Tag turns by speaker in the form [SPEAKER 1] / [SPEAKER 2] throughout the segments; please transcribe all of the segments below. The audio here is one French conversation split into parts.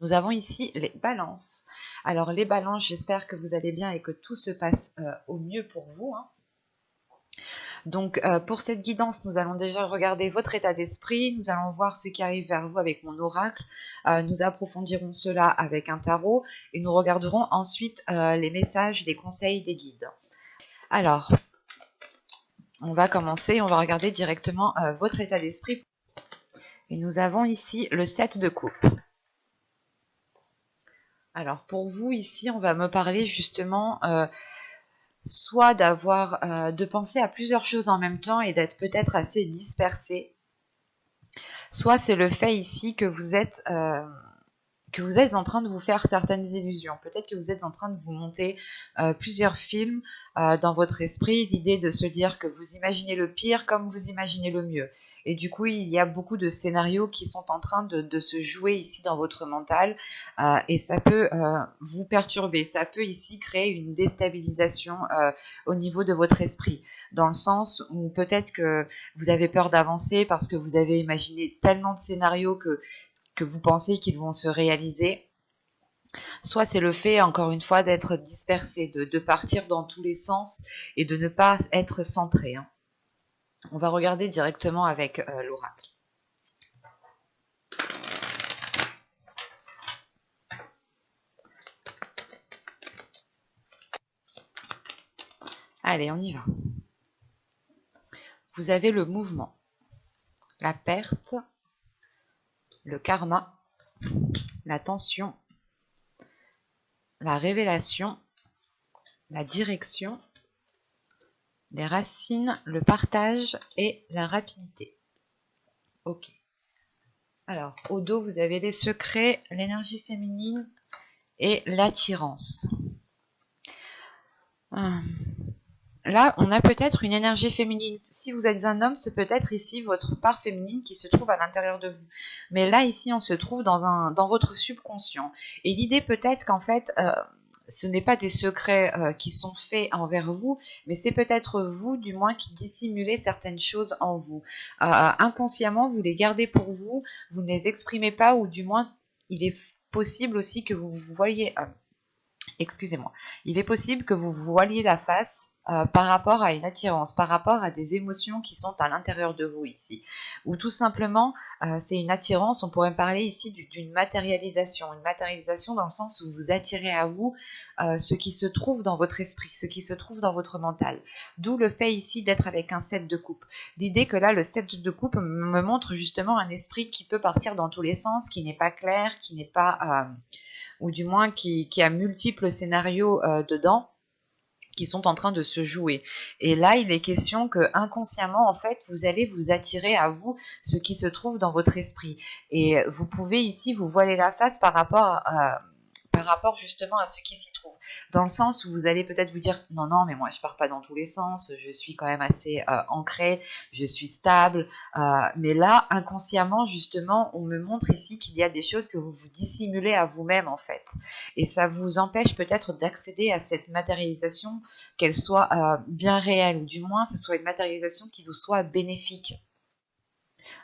[SPEAKER 1] Nous avons ici les balances. Alors les balances, j'espère que vous allez bien et que tout se passe au mieux pour vous, hein. Donc pour cette guidance, nous allons déjà regarder votre état d'esprit, nous allons voir ce qui arrive vers vous avec mon oracle, nous approfondirons cela avec un tarot et nous regarderons ensuite les messages, les conseils des guides. Alors, on va commencer, on va regarder directement votre état d'esprit. Et nous avons ici le 7 de coupe. Alors pour vous ici, on va me parler justement soit de penser à plusieurs choses en même temps et d'être peut-être assez dispersé, soit c'est le fait ici que vous êtes en train de vous faire certaines illusions. Peut-être que vous êtes en train de vous monter plusieurs films dans votre esprit, l'idée de se dire que vous imaginez le pire comme vous imaginez le mieux. Et du coup, il y a beaucoup de scénarios qui sont en train de se jouer ici dans votre mental et ça peut vous perturber. Ça peut ici créer une déstabilisation au niveau de votre esprit, dans le sens où peut-être que vous avez peur d'avancer parce que vous avez imaginé tellement de scénarios que vous pensez qu'ils vont se réaliser. Soit c'est le fait, encore une fois, d'être dispersé, de partir dans tous les sens et de ne pas être centré, hein. On va regarder directement avec l'oracle. Allez, on y va. Vous avez le mouvement, la perte, le karma, la tension, la révélation, la direction, les racines, le partage et la rapidité. Ok. Alors, au dos, vous avez les secrets, l'énergie féminine et l'attirance. Là, on a peut-être une énergie féminine. Si vous êtes un homme, c'est peut-être ici votre part féminine qui se trouve à l'intérieur de vous. Mais là, ici, on se trouve dans votre subconscient. Et l'idée peut-être qu'en fait, ce n'est pas des secrets qui sont faits envers vous, mais c'est peut-être vous, du moins, qui dissimulez certaines choses en vous. Inconsciemment, vous les gardez pour vous, vous ne les exprimez pas, ou du moins, il est possible aussi que vous voyez... excusez-moi, il est possible que vous voiliez la face par rapport à une attirance, par rapport à des émotions qui sont à l'intérieur de vous ici. Ou tout simplement, c'est une attirance, on pourrait parler ici d'une matérialisation. Une matérialisation dans le sens où vous attirez à vous ce qui se trouve dans votre esprit, ce qui se trouve dans votre mental. D'où le fait ici d'être avec un 7 de coupe. L'idée que là, le 7 de coupe me montre justement un esprit qui peut partir dans tous les sens, qui n'est pas clair, qui n'est pas... ou du moins qui a multiples scénarios dedans qui sont en train de se jouer. Et là, il est question que inconsciemment, en fait, vous allez vous attirer à vous ce qui se trouve dans votre esprit. Et vous pouvez ici vous voiler la face par rapport justement à ce qui s'y trouve. Dans le sens où vous allez peut-être vous dire non, non, mais moi je pars pas dans tous les sens, je suis quand même assez ancré, je suis stable. Mais là, inconsciemment, justement, on me montre ici qu'il y a des choses que vous vous dissimulez à vous-même en fait. Et ça vous empêche peut-être d'accéder à cette matérialisation, qu'elle soit bien réelle, ou du moins ce soit une matérialisation qui vous soit bénéfique.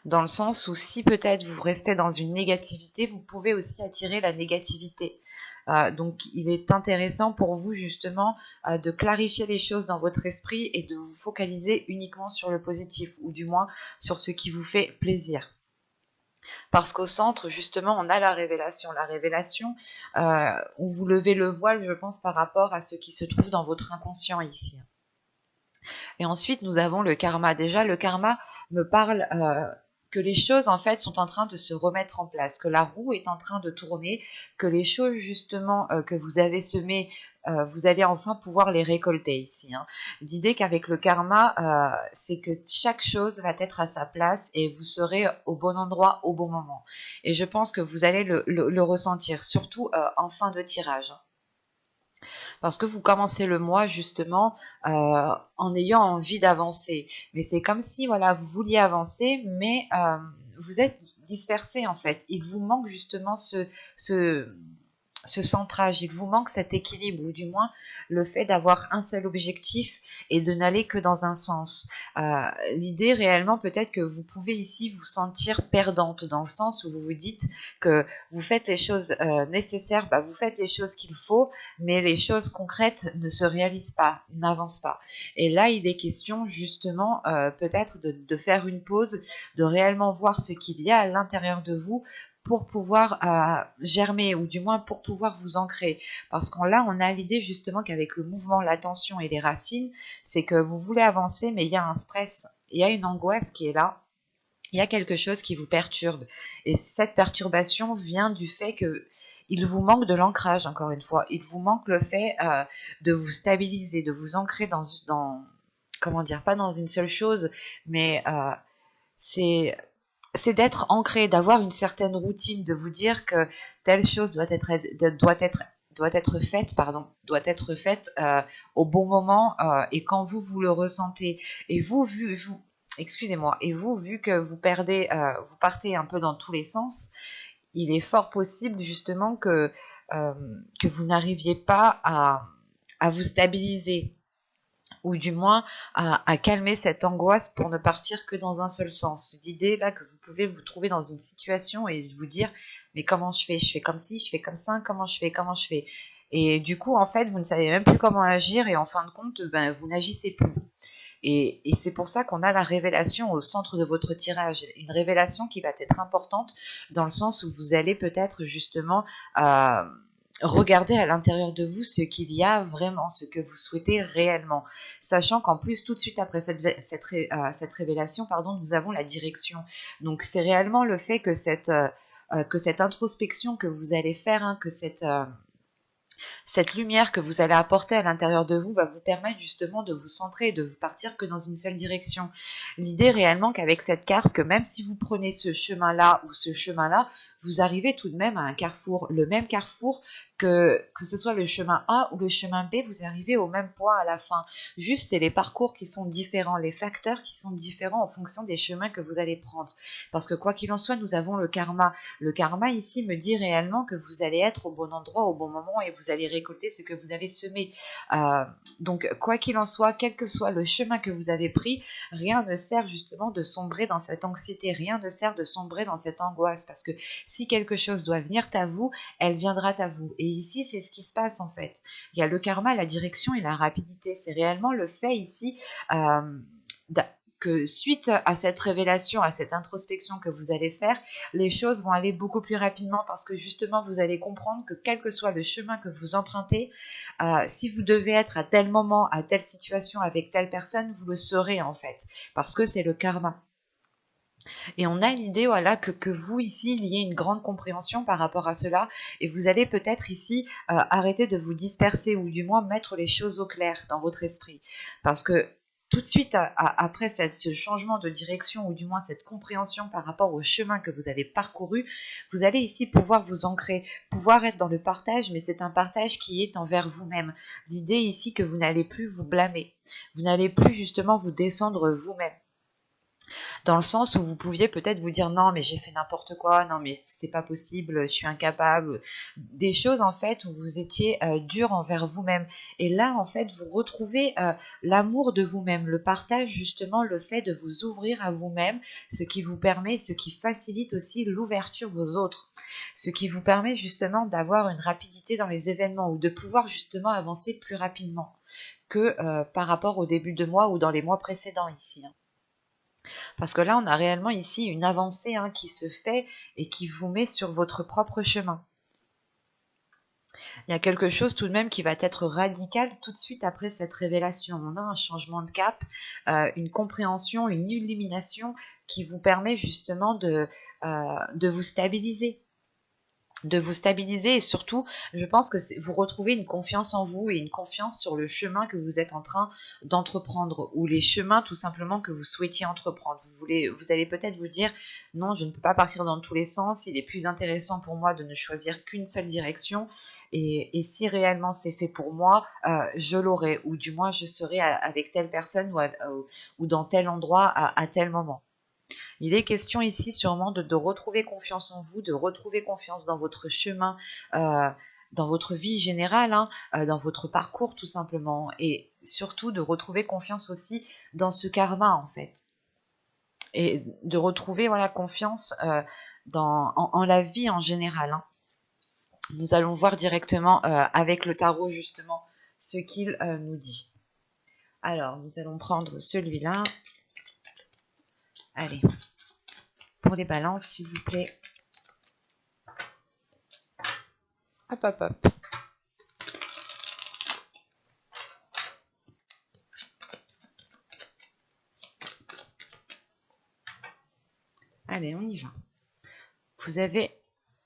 [SPEAKER 1] Dans le sens où si peut-être vous restez dans une négativité, vous pouvez aussi attirer la négativité. Donc il est intéressant pour vous justement de clarifier les choses dans votre esprit et de vous focaliser uniquement sur le positif, ou du moins sur ce qui vous fait plaisir. Parce qu'au centre, justement, on a la révélation. La révélation, où vous levez le voile, je pense, par rapport à ce qui se trouve dans votre inconscient ici. Et ensuite, nous avons le karma. Déjà, le karma me parle que les choses, en fait, sont en train de se remettre en place, que la roue est en train de tourner, que les choses, justement, que vous avez semées, vous allez enfin pouvoir les récolter ici, hein. L'idée qu'avec le karma, c'est que chaque chose va être à sa place et vous serez au bon endroit au bon moment. Et je pense que vous allez le ressentir, surtout en fin de tirage, hein. Parce que vous commencez le mois justement en ayant envie d'avancer. Mais c'est comme si voilà, vous vouliez avancer, mais vous êtes dispersé en fait. Il vous manque justement ce centrage, il vous manque cet équilibre, ou du moins le fait d'avoir un seul objectif et de n'aller que dans un sens. L'idée réellement peut-être que vous pouvez ici vous sentir perdante, dans le sens où vous vous dites que vous faites les choses nécessaires, vous faites les choses qu'il faut, mais les choses concrètes ne se réalisent pas, n'avancent pas. Et là, il est question justement peut-être de faire une pause, de réellement voir ce qu'il y a à l'intérieur de vous pour pouvoir germer, ou du moins pour pouvoir vous ancrer. Parce qu'on là, on a l'idée justement qu'avec le mouvement, l'attention et les racines, c'est que vous voulez avancer, mais il y a un stress, il y a une angoisse qui est là, il y a quelque chose qui vous perturbe. Et cette perturbation vient du fait que il vous manque de l'ancrage, encore une fois. Il vous manque le fait de vous stabiliser, de vous ancrer comment dire, pas dans une seule chose, mais c'est d'être ancré, d'avoir une certaine routine, de vous dire que telle chose doit être faite au bon moment et quand vous le ressentez. Et excusez-moi, et vous, vu que vous partez un peu dans tous les sens, il est fort possible justement que vous n'arriviez pas à vous stabiliser, ou du moins à calmer cette angoisse pour ne partir que dans un seul sens. L'idée là que vous pouvez vous trouver dans une situation et vous dire mais comment je fais? Je fais comme ci, je fais comme ça, comment je fais? Et du coup en fait vous ne savez même plus comment agir, et en fin de compte vous n'agissez plus. Et c'est pour ça qu'on a la révélation au centre de votre tirage, une révélation qui va être importante dans le sens où vous allez peut-être justement regarder à l'intérieur de vous ce qu'il y a vraiment, ce que vous souhaitez réellement. Sachant qu'en plus, tout de suite après cette révélation, nous avons la direction. Donc c'est réellement le fait que cette introspection que vous allez faire, que cette lumière que vous allez apporter à l'intérieur de vous va vous permettre justement de vous centrer et de vous partir que dans une seule direction. L'idée réellement qu'avec cette carte, que même si vous prenez ce chemin-là ou ce chemin-là, vous arrivez tout de même à un carrefour, le même carrefour que ce soit le chemin A ou le chemin B, vous arrivez au même point à la fin. Juste, c'est les parcours qui sont différents, les facteurs qui sont différents en fonction des chemins que vous allez prendre. Parce que quoi qu'il en soit, nous avons le karma. Le karma ici me dit réellement que vous allez être au bon endroit au bon moment et vous allez récolter ce que vous avez semé. Donc, quoi qu'il en soit, quel que soit le chemin que vous avez pris, rien ne sert justement de sombrer dans cette anxiété, rien ne sert de sombrer dans cette angoisse, parce que si quelque chose doit venir à vous, elle viendra à vous. Et ici, c'est ce qui se passe en fait. Il y a le karma, la direction et la rapidité. C'est réellement le fait ici que suite à cette révélation, à cette introspection que vous allez faire, les choses vont aller beaucoup plus rapidement, parce que justement, vous allez comprendre que quel que soit le chemin que vous empruntez, si vous devez être à tel moment, à telle situation, avec telle personne, vous le saurez en fait, parce que c'est le karma. Et on a l'idée que vous ici, il y ait une grande compréhension par rapport à cela, et vous allez peut-être ici arrêter de vous disperser, ou du moins mettre les choses au clair dans votre esprit. Parce que tout de suite après ce changement de direction, ou du moins cette compréhension par rapport au chemin que vous avez parcouru, vous allez ici pouvoir vous ancrer, pouvoir être dans le partage, mais c'est un partage qui est envers vous-même. L'idée ici que vous n'allez plus vous blâmer, vous n'allez plus justement vous descendre vous-même, dans le sens où vous pouviez peut-être vous dire non mais j'ai fait n'importe quoi, non mais c'est pas possible, je suis incapable, des choses en fait où vous étiez dur envers vous-même. Et là en fait vous retrouvez l'amour de vous-même, le partage, justement le fait de vous ouvrir à vous-même, ce qui vous permet, ce qui facilite aussi l'ouverture aux autres, ce qui vous permet justement d'avoir une rapidité dans les événements, ou de pouvoir justement avancer plus rapidement que par rapport au début de mois ou dans les mois précédents ici. Parce que là, on a réellement ici une avancée qui se fait et qui vous met sur votre propre chemin. Il y a quelque chose tout de même qui va être radical tout de suite après cette révélation. On a un changement de cap, une compréhension, une illumination qui vous permet justement de vous stabiliser. Et surtout, je pense que vous retrouvez une confiance en vous et une confiance sur le chemin que vous êtes en train d'entreprendre, ou les chemins tout simplement que vous souhaitiez entreprendre. Vous allez peut-être vous dire non, je ne peux pas partir dans tous les sens, il est plus intéressant pour moi de ne choisir qu'une seule direction, et si réellement c'est fait pour moi, je l'aurai, ou du moins je serai avec telle personne ou dans tel endroit à tel moment. Il est question ici sûrement de retrouver confiance en vous, de retrouver confiance dans votre chemin, dans votre vie générale, hein, dans votre parcours tout simplement, et surtout de retrouver confiance aussi dans ce karma en fait, et de retrouver voilà confiance en la vie en général, hein. Nous allons voir directement avec le tarot justement ce qu'il nous dit. Alors, nous allons prendre celui-là. Allez, pour les balances, s'il vous plaît. Hop, hop, hop. Allez, on y va. Vous avez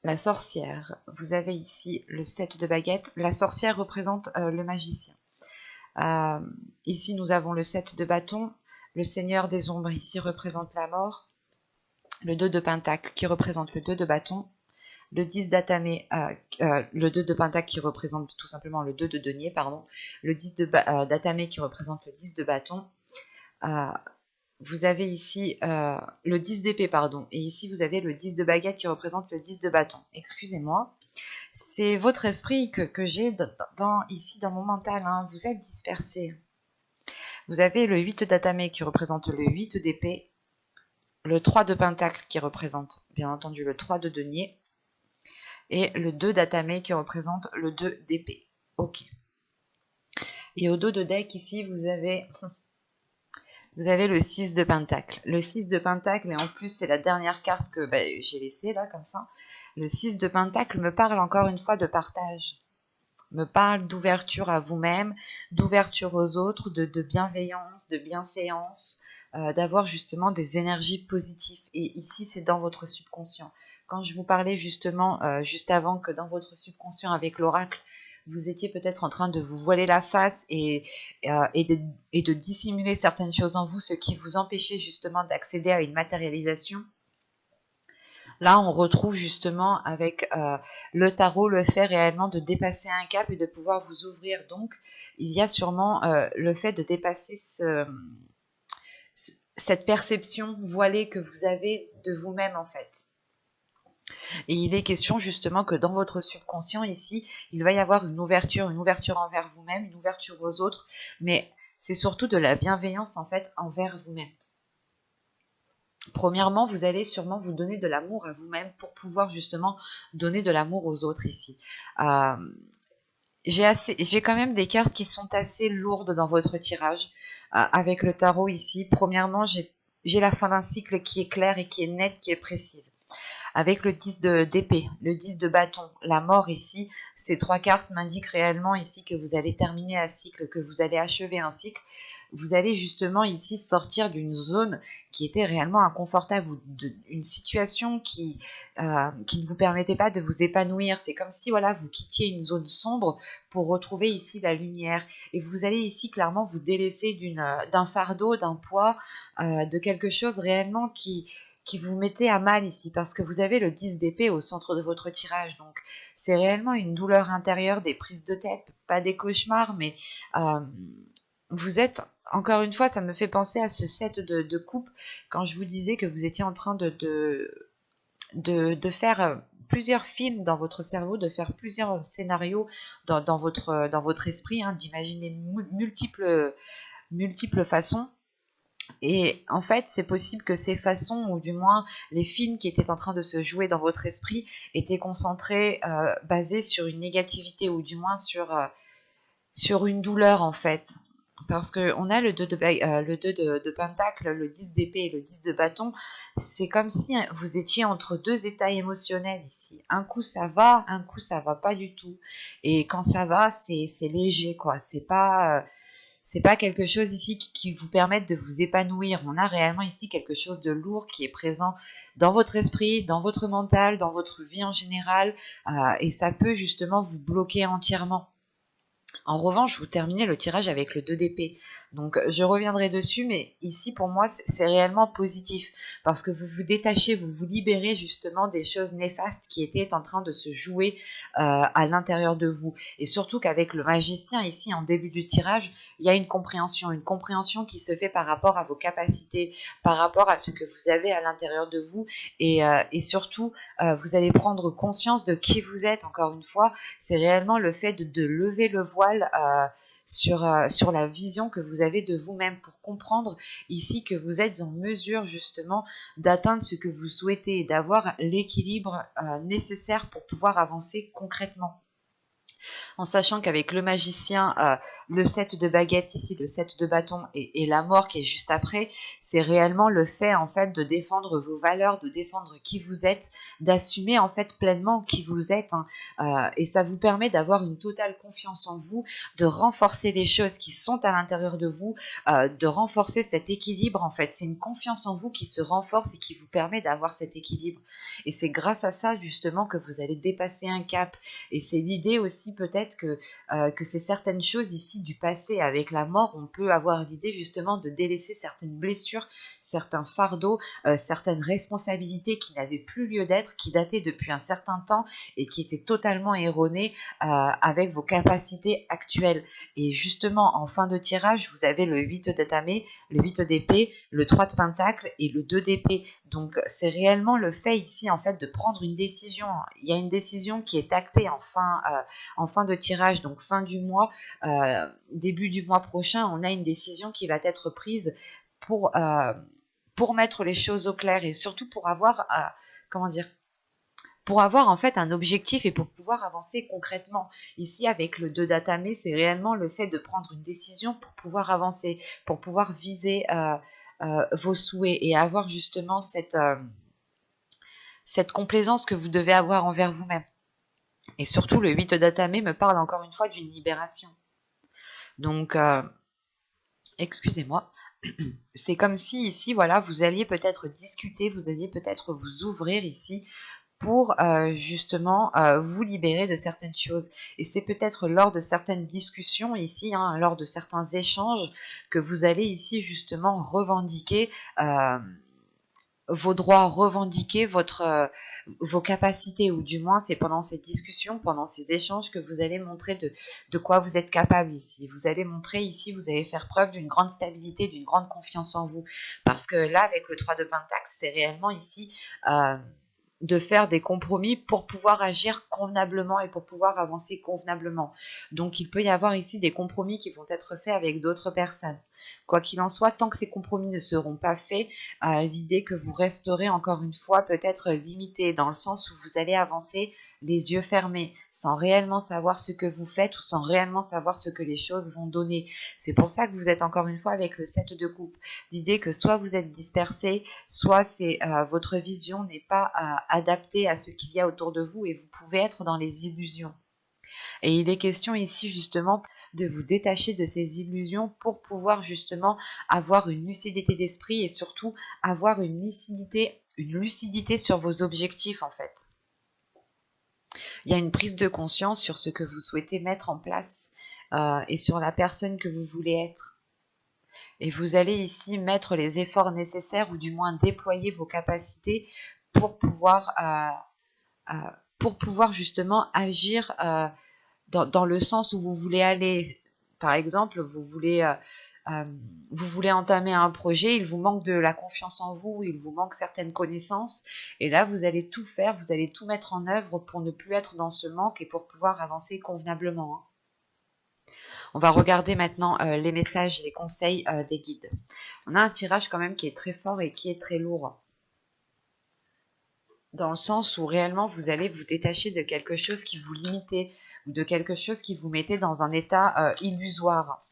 [SPEAKER 1] la sorcière. Vous avez ici le 7 de baguettes. La sorcière représente le magicien. Ici, nous avons le 7 de bâton. Le seigneur des ombres ici représente la mort. Le 2 de pentacle qui représente le 2 de bâton. Le 10 d'atamé, le 2 de pentacle qui représente tout simplement le 2 de denier, pardon. Le 10 d'atamé qui représente le 10 de bâton. Vous avez ici le 10 d'épée, pardon. Et ici, vous avez le 10 de baguette qui représente le 10 de bâton. Excusez-moi. C'est votre esprit que j'ai ici dans mon mental, hein. Vous êtes dispersés. Vous avez le 8 d'atamé qui représente le 8 d'épée. Le 3 de pentacle qui représente, bien entendu, le 3 de denier. Et le 2 d'atamé qui représente le 2 d'épée. Ok. Et au dos de deck, ici, vous avez le 6 de pentacle. Le 6 de pentacle, et en plus, c'est la dernière carte que j'ai laissée, là, comme ça. Le 6 de pentacle me parle encore une fois de partage. Me parle d'ouverture à vous-même, d'ouverture aux autres, de bienveillance, de bienséance, d'avoir justement des énergies positives. Et ici, c'est dans votre subconscient. Quand je vous parlais justement, juste avant, que dans votre subconscient avec l'oracle, vous étiez peut-être en train de vous voiler la face et de dissimuler certaines choses en vous, ce qui vous empêchait justement d'accéder à une matérialisation. Là, on retrouve justement avec le tarot le fait réellement de dépasser un cap et de pouvoir vous ouvrir. Donc, il y a sûrement le fait de dépasser cette perception voilée que vous avez de vous-même en fait. Et il est question justement que dans votre subconscient ici, il va y avoir une ouverture envers vous-même, une ouverture aux autres, mais c'est surtout de la bienveillance en fait envers vous-même. Premièrement, vous allez sûrement vous donner de l'amour à vous-même pour pouvoir justement donner de l'amour aux autres ici. J'ai quand même des cartes qui sont assez lourdes dans votre tirage avec le tarot ici. Premièrement, j'ai la fin d'un cycle qui est claire et qui est nette, qui est précise. Avec le 10 d'épée, le 10 de bâton, la mort ici, ces trois cartes m'indiquent réellement ici que vous allez terminer un cycle, que vous allez achever un cycle. Vous allez justement ici sortir d'une zone qui était réellement inconfortable, ou d'une situation qui ne vous permettait pas de vous épanouir. C'est comme si voilà, vous quittiez une zone sombre pour retrouver ici la lumière. Et vous allez ici clairement vous délaisser d'un fardeau, d'un poids, de quelque chose réellement qui vous mettait à mal ici, parce que vous avez le 10 d'épée au centre de votre tirage. Donc c'est réellement une douleur intérieure, des prises de tête, pas des cauchemars, mais vous êtes, encore une fois, ça me fait penser à ce set de coupe, quand je vous disais que vous étiez en train de faire plusieurs films dans votre cerveau, de faire plusieurs scénarios dans votre esprit, hein, d'imaginer multiples façons. Et en fait, c'est possible que ces façons, ou du moins les films qui étaient en train de se jouer dans votre esprit, étaient concentrés, basés sur une négativité, ou du moins sur une douleur en fait. Parce qu'on a le 2 de pentacle, le 10 d'épée et le 10 de bâton. C'est comme si vous étiez entre deux états émotionnels ici. Un coup ça va pas du tout. Et quand ça va, c'est léger, quoi. C'est pas quelque chose ici qui vous permette de vous épanouir. On a réellement ici quelque chose de lourd qui est présent dans votre esprit, dans votre mental, dans votre vie en général. Et ça peut justement vous bloquer entièrement. En revanche, vous terminez le tirage avec le 2 d'épée. Donc, je reviendrai dessus, mais ici, pour moi, c'est réellement positif. Parce que vous vous détachez, vous vous libérez justement des choses néfastes qui étaient en train de se jouer à l'intérieur de vous. Et surtout qu'avec le magicien, ici, en début du tirage, il y a une compréhension qui se fait par rapport à vos capacités, par rapport à ce que vous avez à l'intérieur de vous. Et surtout, vous allez prendre conscience de qui vous êtes, encore une fois. C'est réellement le fait de lever le voile sur la vision que vous avez de vous-même pour comprendre ici que vous êtes en mesure justement d'atteindre ce que vous souhaitez et d'avoir l'équilibre nécessaire pour pouvoir avancer concrètement. En sachant qu'avec le magicien, le 7 de baguette ici, le 7 de bâton et la mort qui est juste après, c'est réellement le fait en fait de défendre vos valeurs, de défendre qui vous êtes, d'assumer en fait pleinement qui vous êtes, hein. Et ça vous permet d'avoir une totale confiance en vous, de renforcer les choses qui sont à l'intérieur de vous, de renforcer cet équilibre en fait. C'est une confiance en vous qui se renforce et qui vous permet d'avoir cet équilibre. Et c'est grâce à ça justement que vous allez dépasser un cap. Et c'est l'idée aussi peut-être que c'est certaines choses ici du passé. Avec la mort, on peut avoir l'idée justement de délaisser certaines blessures, certains fardeaux, certaines responsabilités qui n'avaient plus lieu d'être, qui dataient depuis un certain temps et qui étaient totalement erronées avec vos capacités actuelles. Et justement, en fin de tirage, vous avez le 8 d'atamé, le 8 d'épée, le 3 de pentacle et le 2 d'épée. Donc, c'est réellement le fait ici, en fait, de prendre une décision. Il y a une décision qui est actée en fin de tirage, donc fin du mois, début du mois prochain, on a une décision qui va être prise pour, euh, pour mettre les choses au clair et surtout pour avoir, comment dire, pour avoir en fait un objectif et pour pouvoir avancer concrètement. Ici, avec le 2 d'atamé, c'est réellement le fait de prendre une décision pour pouvoir avancer, pour pouvoir viser vos souhaits et avoir justement cette complaisance que vous devez avoir envers vous-même. Et surtout, le 8 d'atamé me parle encore une fois d'une libération. Donc, excusez-moi, c'est comme si ici, voilà, vous alliez peut-être discuter, vous alliez peut-être vous ouvrir ici pour justement vous libérer de certaines choses. Et c'est peut-être lors de certaines discussions ici, hein, lors de certains échanges, que vous allez ici justement revendiquer vos droits, revendiquer vos capacités, ou du moins c'est pendant ces discussions, pendant ces échanges que vous allez montrer de quoi vous êtes capable ici. Vous allez montrer ici, vous allez faire preuve d'une grande stabilité, d'une grande confiance en vous. Parce que là, avec le 3 de pentacle, c'est réellement ici de faire des compromis pour pouvoir agir convenablement et pour pouvoir avancer convenablement. Donc il peut y avoir ici des compromis qui vont être faits avec d'autres personnes. Quoi qu'il en soit, tant que ces compromis ne seront pas faits, l'idée que vous resterez encore une fois peut-être limité dans le sens où vous allez avancer les yeux fermés, sans réellement savoir ce que vous faites ou sans réellement savoir ce que les choses vont donner. C'est pour ça que vous êtes encore une fois avec le 7 de coupe. L'idée que soit vous êtes dispersé, soit votre vision n'est pas adaptée à ce qu'il y a autour de vous et vous pouvez être dans les illusions. Et il est question ici justement de vous détacher de ces illusions pour pouvoir justement avoir une lucidité d'esprit et surtout avoir une lucidité sur vos objectifs en fait. Il y a une prise de conscience sur ce que vous souhaitez mettre en place et sur la personne que vous voulez être. Et vous allez ici mettre les efforts nécessaires ou du moins déployer vos capacités pour pouvoir justement agir dans le sens où vous voulez aller. Par exemple, vous voulez entamer un projet, il vous manque de la confiance en vous, il vous manque certaines connaissances, et là vous allez tout faire, vous allez tout mettre en œuvre pour ne plus être dans ce manque et pour pouvoir avancer convenablement, hein. On va regarder maintenant les messages, les conseils des guides. On a un tirage quand même qui est très fort et qui est très lourd. Dans le sens où réellement vous allez vous détacher de quelque chose qui vous limitait ou de quelque chose qui vous mettait dans un état illusoire.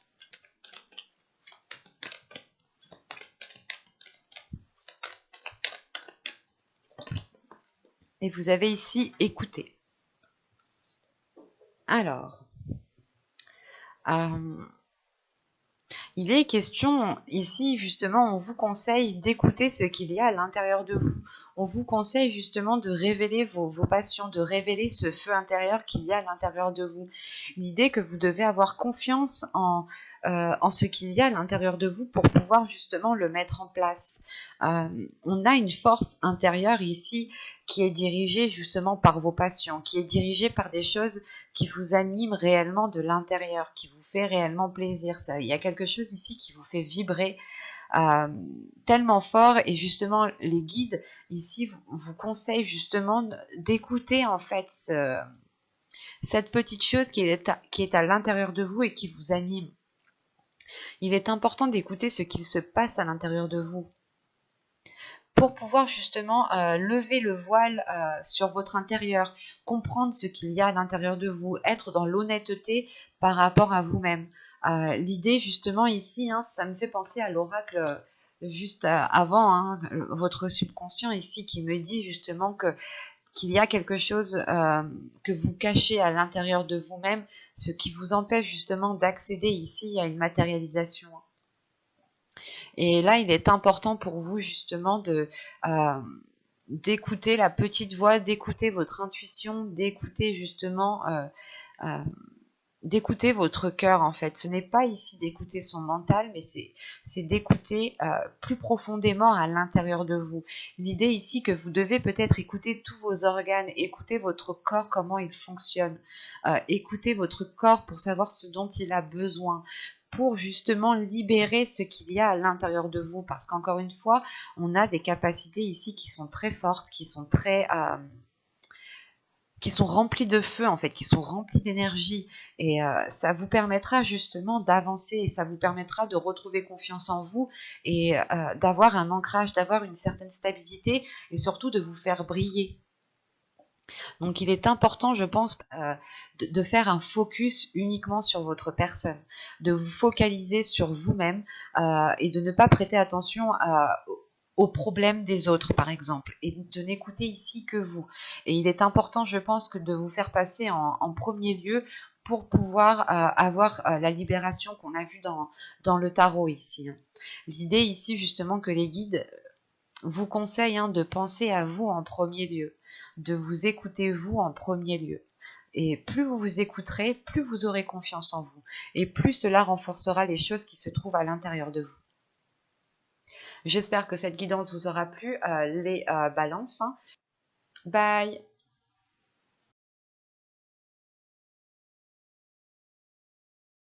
[SPEAKER 1] Et vous avez ici écouté. Alors, Il est question ici, justement, on vous conseille d'écouter ce qu'il y a à l'intérieur de vous. On vous conseille justement de révéler vos passions, de révéler ce feu intérieur qu'il y a à l'intérieur de vous. L'idée que vous devez avoir confiance en ce qu'il y a à l'intérieur de vous pour pouvoir justement le mettre en place. On a une force intérieure ici qui est dirigée justement par vos passions, qui est dirigée par des choses qui vous anime réellement de l'intérieur, qui vous fait réellement plaisir. Ça, il y a quelque chose ici qui vous fait vibrer euh, tellement fort, et justement les guides ici vous conseillent justement d'écouter en fait cette petite chose qui est à l'intérieur de vous et qui vous anime. Il est important d'écouter ce qu'il se passe à l'intérieur de vous pour pouvoir justement lever le voile sur votre intérieur, comprendre ce qu'il y a à l'intérieur de vous, être dans l'honnêteté par rapport à vous-même. L'idée justement ici, hein, ça me fait penser à l'oracle juste avant, hein, votre subconscient ici qui me dit justement qu'il y a quelque chose que vous cachez à l'intérieur de vous-même, ce qui vous empêche justement d'accéder ici à une matérialisation. Et là, il est important pour vous justement euh, d'écouter la petite voix, d'écouter votre intuition, d'écouter justement, euh, d'écouter votre cœur en fait. Ce n'est pas ici d'écouter son mental, mais c'est d'écouter plus profondément à l'intérieur de vous. L'idée ici que vous devez peut-être écouter tous vos organes, écouter votre corps, comment il fonctionne, écouter votre corps pour savoir ce dont il a besoin, pour justement libérer ce qu'il y a à l'intérieur de vous. Parce qu'encore une fois, on a des capacités ici qui sont très fortes, qui sont remplies de feu en fait, qui sont remplies d'énergie, et ça vous permettra justement d'avancer, et ça vous permettra de retrouver confiance en vous, et d'avoir un ancrage, d'avoir une certaine stabilité, et surtout de vous faire briller. Donc il est important, je pense, de faire un focus uniquement sur votre personne, de vous focaliser sur vous-même, et de ne pas prêter attention aux problèmes des autres, par exemple, et de n'écouter ici que vous. Et il est important, je pense, que de vous faire passer en premier lieu pour pouvoir avoir la libération qu'on a vue dans le tarot ici. L'idée ici, justement, que les guides vous conseille de penser à vous en premier lieu, de vous écouter vous en premier lieu. Et plus vous vous écouterez, plus vous aurez confiance en vous. Et plus cela renforcera les choses qui se trouvent à l'intérieur de vous. J'espère que cette guidance vous aura plu, les balances. Bye!